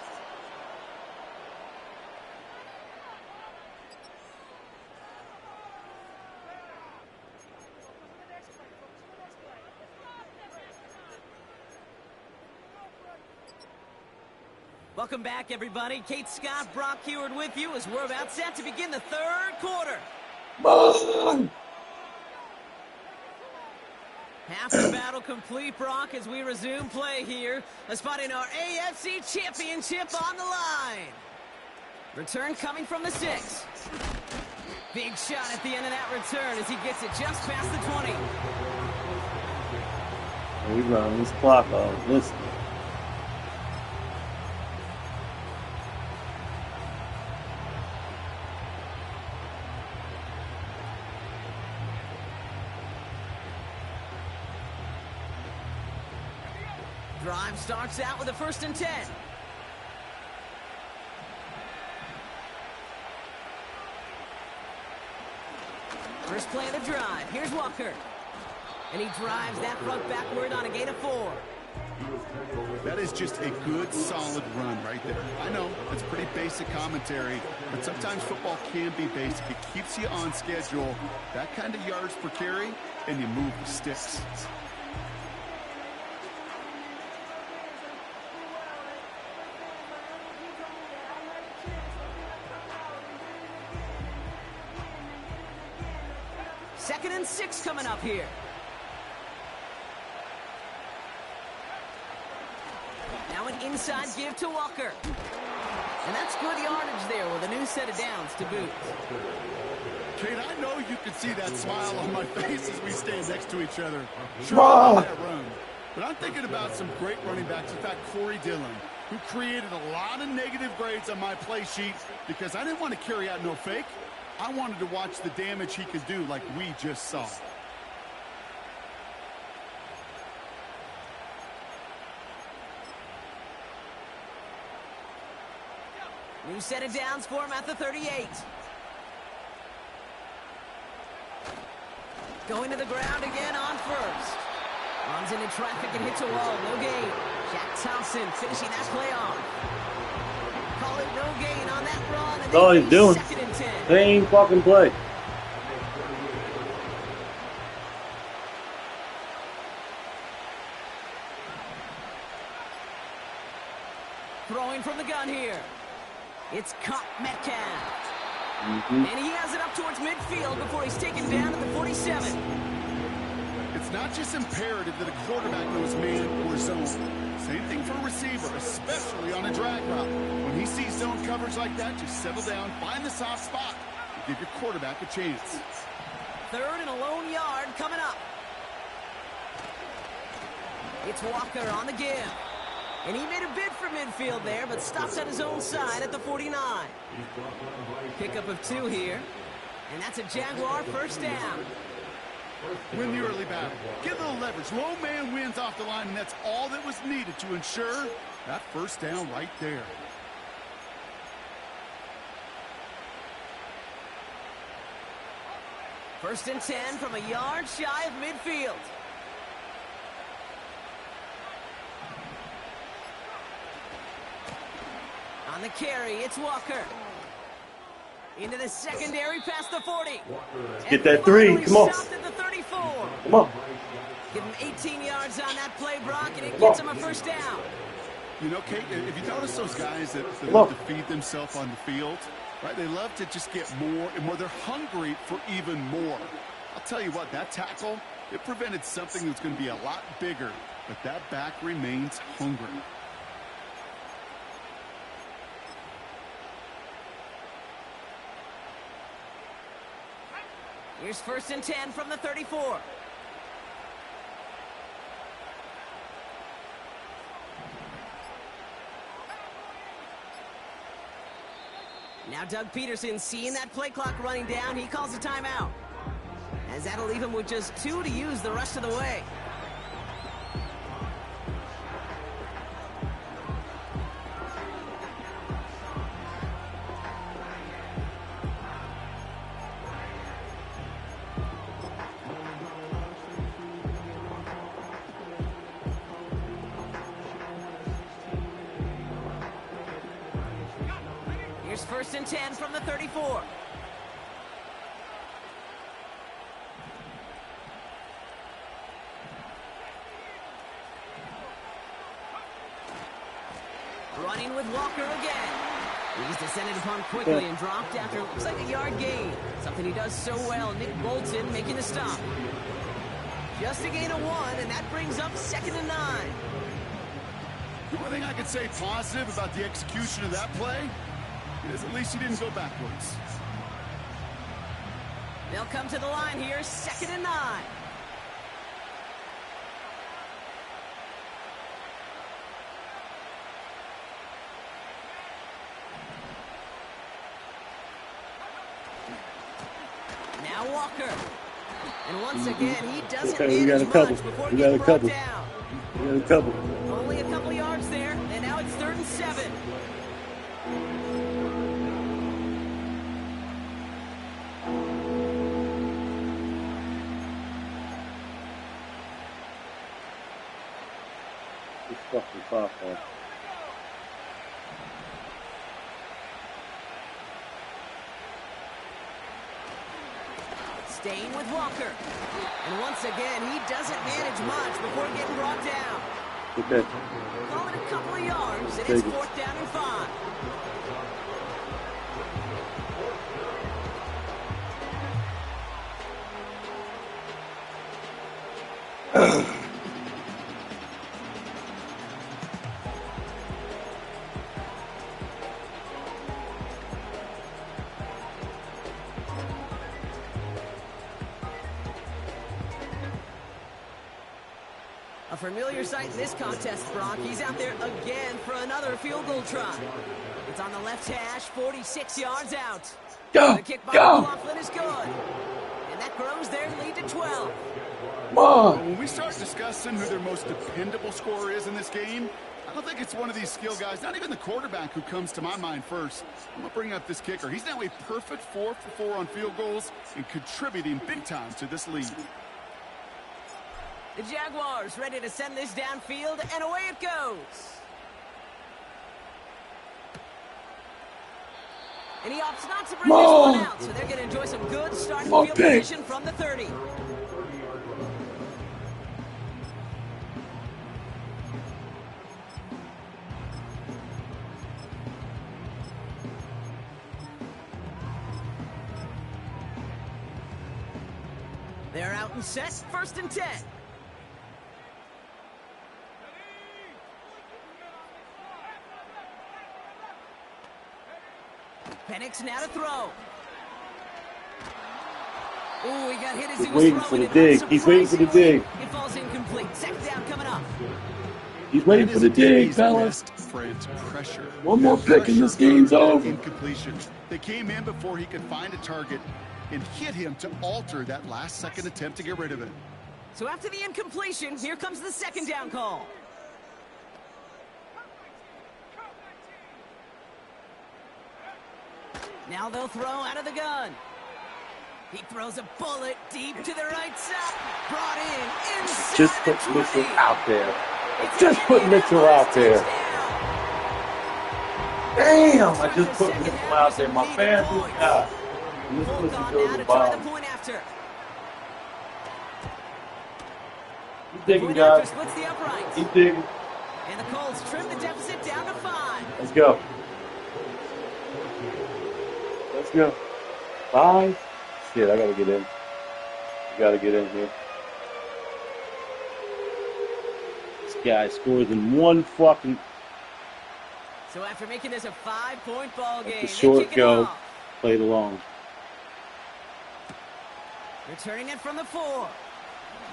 Welcome back, everybody. Kate Scott, Brock Heward with you as we're about set to begin the 3rd quarter. Half the battle complete, Brock, as we resume play here. Spotting our AFC Championship on the line. Return coming from the 6. Big shot at the end of that return as he gets it just past the 20. We run this clock out. Listen. Drive starts out with a 1st and 10. First play of the drive. Here's Walker. And he drives that front backward on a gain of 4. That is just a good, solid run right there. I know, it's pretty basic commentary, but sometimes football can be basic. It keeps you on schedule, that kind of yards per carry, and you move the sticks. Second and 6 coming up here. Now an inside give to Walker. And that's good yardage there with a new set of downs to boot. Kate, I know you can see that smile on my face as we stand next to each other. Sure, I love that run. But I'm thinking about some great running backs. In fact, Corey Dillon, who created a lot of negative grades on my play sheet because I didn't want to carry out no fake. I wanted to watch the damage he could do like we just saw. New set of downs for him at the 38. Going to the ground again on first. Runs into traffic and hits a wall. No gain. Jack Thompson finishing that play off. Call it no gain on that run. That's all he's doing. Second and 10. Same fucking play. Throwing from the gun here. It's caught Metcalf. And he has it up towards midfield before he's taken down at the 47. It's not just imperative that a quarterback knows man or zone. Same thing for a receiver, especially on a drag route. When he sees zone coverage like that, just settle down, find the soft spot, and give your quarterback a chance. Third and a lone yard coming up. It's Walker on the give. And he made a bid for midfield there, but stops at his own side at the 49. Pickup of 2 here. And that's a Jaguar first down. Win the early battle. Get a little leverage. Low man wins off the line, and that's all that was needed to ensure that first down right there. First and 10 from a yard shy of midfield. On the carry, it's Walker. Into the secondary past the 40. Get that 3. Come on. Stopped at the 34. Come on. Give him 18 yards on that play, Brock, and it gets him a first down. You know, Kate, if you notice those guys that love to feed themselves on the field, right? They love to just get more and more. They're hungry for even more. I'll tell you what, that tackle, it prevented something that's going to be a lot bigger, but that back remains hungry. Here's first and 10 from the 34. Now Doug Peterson, seeing that play clock running down, he calls a timeout. As that'll leave him with just 2 to use the rest of the way. First and 10 from the 34. Running with Walker again. He's descended upon quickly and dropped after looks like a yard gain. Something he does so well. Nick Bolton making the stop. Just a gain of 1, and that brings up 2nd and 9. The only thing I can say positive about the execution of that play is at least he didn't go backwards. They'll come to the line here, 2nd and 9. Now Walker. And once again, he doesn't manage much before getting brought down. We got a couple. Only a couple yards there, and now it's 3rd and 7. Fucking softball. Staying with Walker. And once again, he doesn't manage much before getting brought down. Okay. Call it a couple of yards, and it's 4th down and 5. familiar sight in this contest, Brock. He's out there again for another field goal try. It's on the left hash, 46 yards out. Go! The kick by Go! McLaughlin is good. And that grows their lead to 12. Come on! When we start discussing who their most dependable scorer is in this game, I don't think it's one of these skill guys, not even the quarterback, who comes to my mind first. I'm going to bring up this kicker. He's now a perfect 4 for 4 on field goals and contributing big time to this lead. The Jaguars ready to send this downfield, and away it goes. And he opts not to bring this one out, so they're going to enjoy some good starting field position from the 30. They're out and set, 1st and 10. Penix now to throw. Ooh, he got hit as he was waiting for throwing the dig. it. He's waiting for the dig. It falls incomplete. 2nd down coming up. He's waiting for the dig, fellas. Pressure. One more pick and this game's over. Incompletion. They came in before he could find a target and hit him to alter that last-second attempt to get rid of it. So after the incompletion, here comes the 2nd down call. Now they'll throw out of the gun. He throws a bullet deep to the right side. Brought in inside. Just put Mitchell out there. Just put Mitchell out there. Damn, I just put Mitchell out there. My fans is out. And this pussy goes to bomb. He's digging, guys. He's digging. And the Colts trim the deficit down to 5. Let's go. Let's go. 5. Shit, I gotta get in. Gotta get in here. This guy scores in one fucking. So after making this a 5-point ball game, the short go, played along. Returning it from the 4.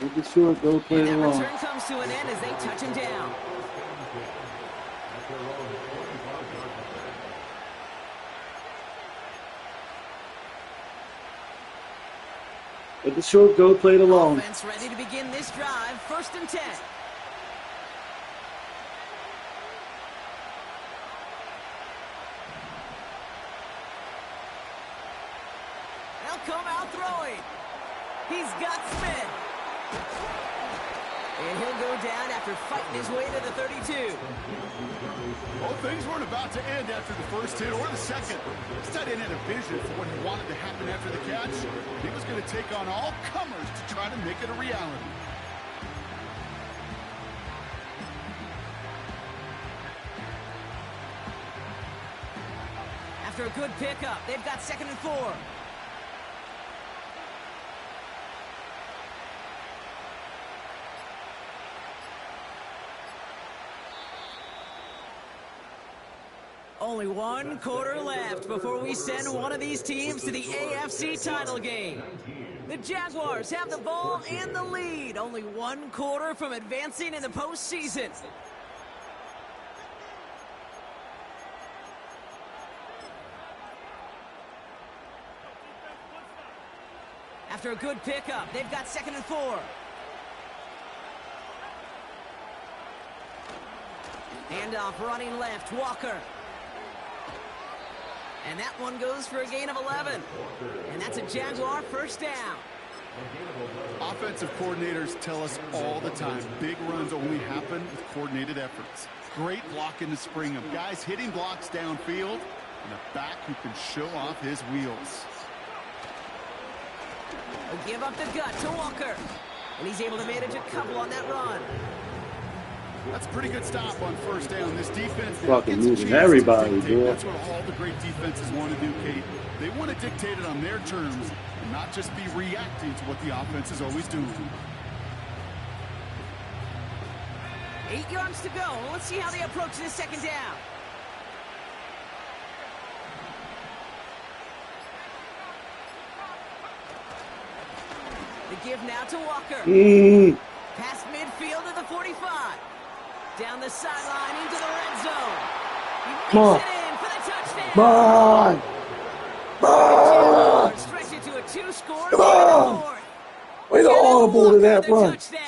With the short go, played and that along. return comes to an end as they touch him down. With the short go, played along. Offense ready to begin this drive, 1st and 10. They'll come out throwing. He's got Smith. And he'll go down after fighting his way to the 32. Well, things weren't about to end after the first hit or the second. This tight end had a vision for what he wanted to happen after the catch. He was going to take on all comers to try to make it a reality. After a good pickup, they've got 2nd and 4. Only 1 quarter left before we send one of these teams to the AFC title game. The Jaguars have the ball and the lead. Only 1 quarter from advancing in the postseason. After a good pickup, they've got 2nd and 4. Handoff running left, Walker. And that one goes for a gain of 11. And that's a Jaguar 1st down. Offensive coordinators tell us all the time, big runs only happen with coordinated efforts. Great block in the spring of guys hitting blocks downfield and a back who can show off his wheels. He'll give up the gut to Walker. And he's able to manage a couple on that run. That's a pretty good stop on 1st down. This defense fucking moving everybody, dude. That's what all the great defenses want to do, Kate. They want to dictate it on their terms and not just be reacting to what the offense is always doing. 8 yards to go. Let's see how they approach this 2nd down. The give now to Walker. Past midfield. field at the 45. Down the sideline into the red zone. He Come on. makes it in for the touchdown. Come on. Come on. Stretch it to a 2-score Come lead in the on. fourth. Way to audible to that run. Touchdown.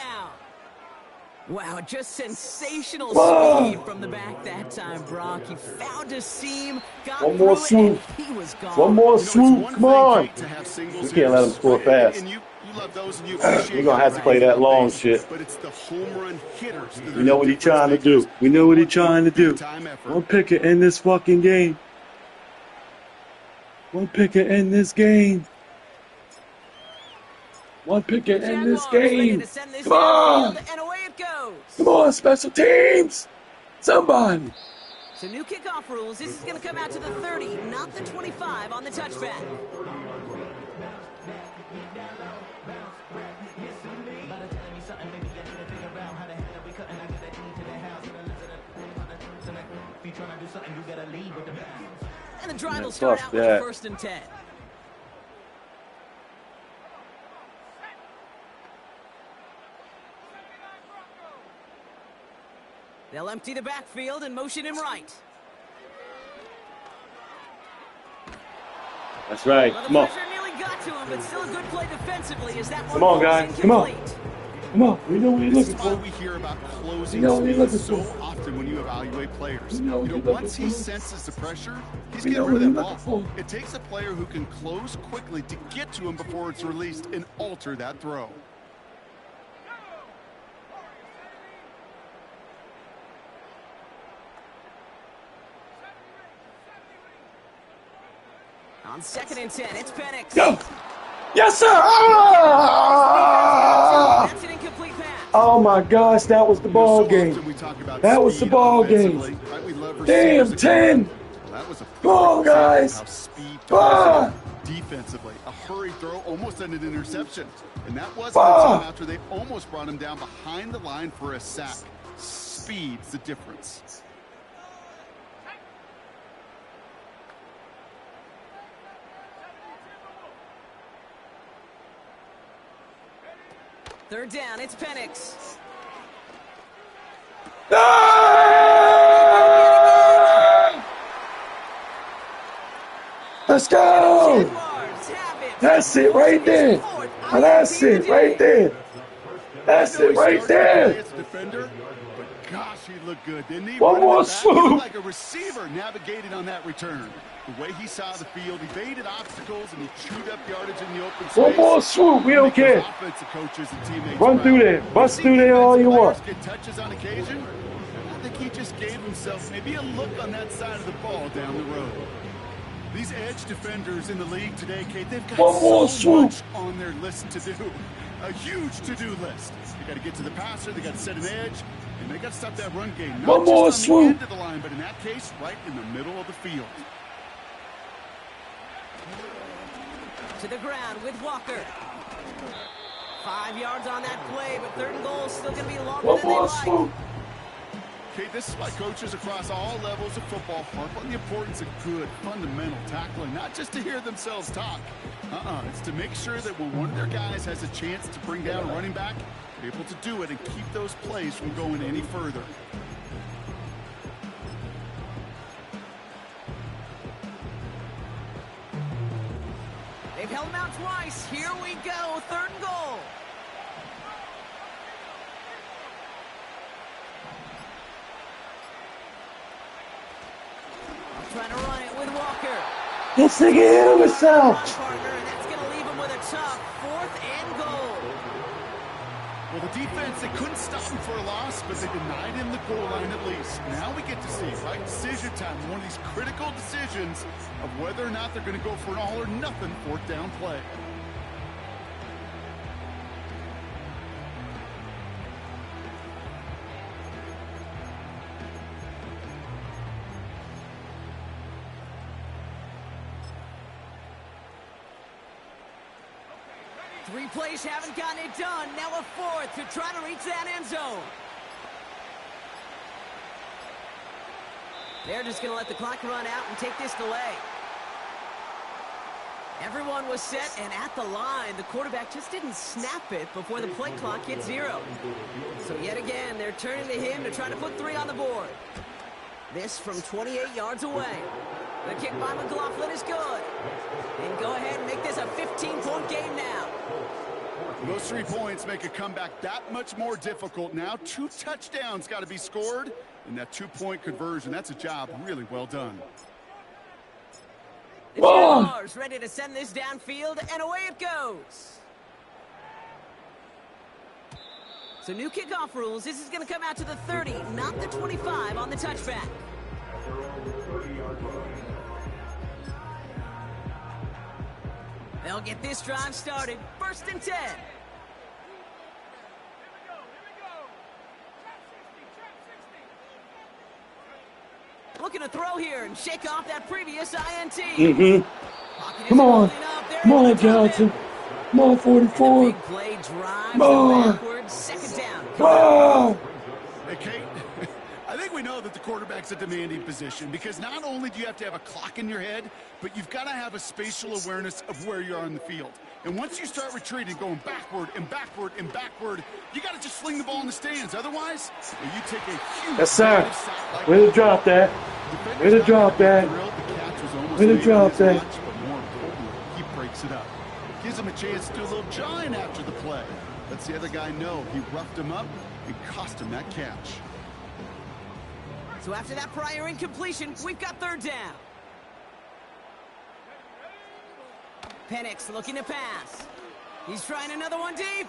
Wow, just sensational Come on. speed from the back that time, Brock. He found a seam, got One more through it, swoop. and he was gone. One more It's swoop. one Come thing, on. Kate, to have singles We can't let them hitters, score right? fast. And you love those and you appreciate We're going to have to play that long shit. But it's the home run hitters that We know what he's trying to do. We know what he's trying to do. One pick and end this fucking game. One pick and end this game. One pick and end this game. Come on. And away it goes. Come on, special teams. Somebody. So new kickoff rules. This is going to come out to the 30, not the 25 on the touchback. And the drive will start out with a 1st and 10. They'll empty the backfield and motion him right. That's right. Well, Come on. pressure nearly got to him, but still a good play defensively as that one Come on, falls guys. Come on. incomplete. Come on. We know what he's This looking is why for. we hear about closing We know what he's looking so for. often when you evaluate players. We know what he's Once looking he for. senses the pressure, he's We getting know rid of what that he's ball. looking for. It takes a player who can close quickly to get to him before it's released and alter that throw. On 2nd and 10, it's Penix. Go. Yes, sir. Ah! That's an incomplete pass. Oh, my gosh. That was the ball game. That was the ball game. Damn, 10. That was a Come on, guys. how speed Ah! defensively. A hurried throw almost ended an interception. And that wasn't Ah! a time after they almost brought him down behind the line for a sack. Speed's the difference. Third down, it's Penix. Ah! Let's go. That's it right there. And that's it right there. That's it right there. As a defender, but gosh, he looked good, didn't he? One Running more it back, he looked swoop. like a receiver navigated on that return. The way he saw the field, he evaded obstacles, and he chewed up yardage in the open space. One more swoop. We don't care. Offensive coaches and teammates Run proud. through there. Bust through there all you want. Get touches on occasion. I think he just gave himself maybe a look on that side of the ball down the road. These edge defenders in the league today, Kate, they've got One more so swoop. much on their list to do. A huge to-do list. They got to get to the passer, they got to set an edge, and they got to stop that run game. Not One more just on the swoop. end of the line, but in that case, right in the middle of the field. To the ground with Walker. 5 yards on that play, but 3rd and goal is still going to be longer One than they more like. swoop. Okay, this is why coaches across all levels of football harp on the importance of good, fundamental tackling, not just to hear themselves talk. It's to make sure that when one of their guys has a chance to bring down a running back, they're able to do it and keep those plays from going any further. They've held him out twice. Here we go. 3rd and goal. Trying to run it with Walker. This nigga hit himself. Partner, and that's going to leave him with a tough 4th and goal. Well, the defense, they couldn't stop him for a loss, but they denied him the goal line at least. Now we get to see, right, decision time, one of these critical decisions of whether or not they're going to go for an all-or-nothing 4th down play. Three plays haven't gotten it done. Now a 4th to try to reach that end zone. They're just going to let the clock run out and take this delay. Everyone was set and at the line. The quarterback just didn't snap it before the play clock hit 0. So yet again, they're turning to him to try to put 3 on the board. This from 28 yards away. The kick by McLaughlin is good. And go ahead and make this a 15-point game now. Those 3 points make a comeback that much more difficult now. 2 touchdowns got to be scored. And that 2-point conversion, that's a job really well done. The Jaguars ready to send this downfield, and away it goes. So new kickoff rules. This is going to come out to the 30, not the 25 on the touchback. They'll get this drive started. 1st and 10. Looking to throw here and shake off that previous INT. Come on. Come on, Johnson. Come on, 44. Big play drives More. backwards. 2nd down. Come on. Hey, Kate, I think we know that the quarterback's a demanding position because not only do you have to have a clock in your head, but you've got to have a spatial awareness of where you are in the field. And once you start retreating, going backward and backward and backward, you got to just fling the ball in the stands. Otherwise, you take a huge... Yes, sir. Way to drop that. Way to drop that. Way to drop that. But more importantly, he breaks it up. Gives him a chance to do a little jawing after the play. Lets the other guy know he roughed him up and cost him that catch. So after that prior incompletion, we've got 3rd down. Penix looking to pass. He's trying another one deep.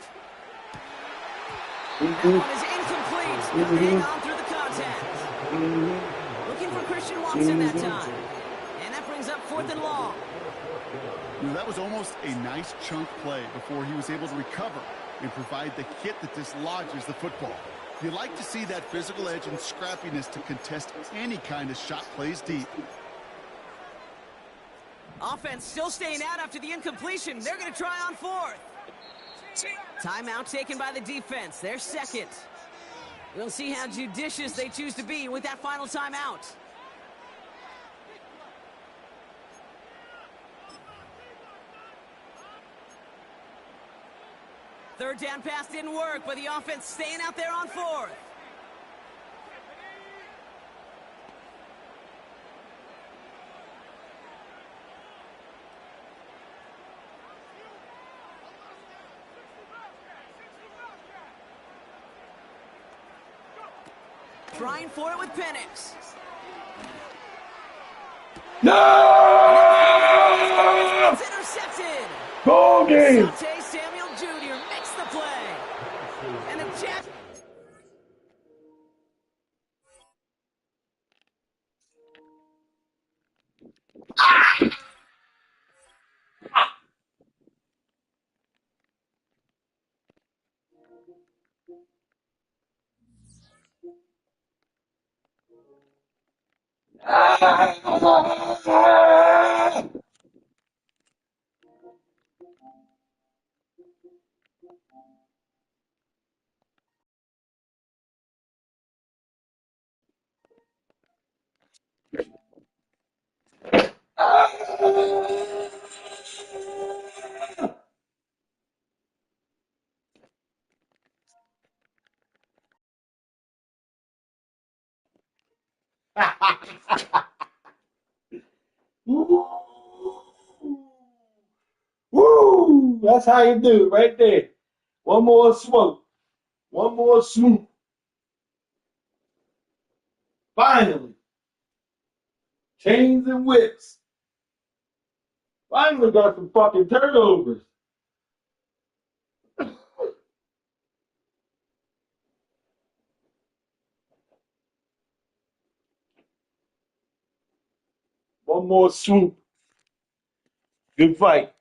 That one is incomplete. Hang on through the contact. Looking for Christian Watson that time. And that brings up 4th and long. You know, that was almost a nice chunk play before he was able to recover and provide the hit that dislodges the football. You like to see that physical edge and scrappiness to contest any kind of shot plays deep. Offense still staying out after the incompletion. They're going to try on 4th. Timeout taken by the defense. They're 2nd. We'll see how judicious they choose to be with that final timeout. Third down pass didn't work, but the offense staying out there on 4th. Trying for it with Penix. No! It's intercepted. Ball game. Sante Samuel Jr. makes the play. And the Jack. Woo! That's how you do it right there. One more swoop. One more swoop. Finally. Chains and whips. Finally got some fucking turnovers. One more swoop. Good fight.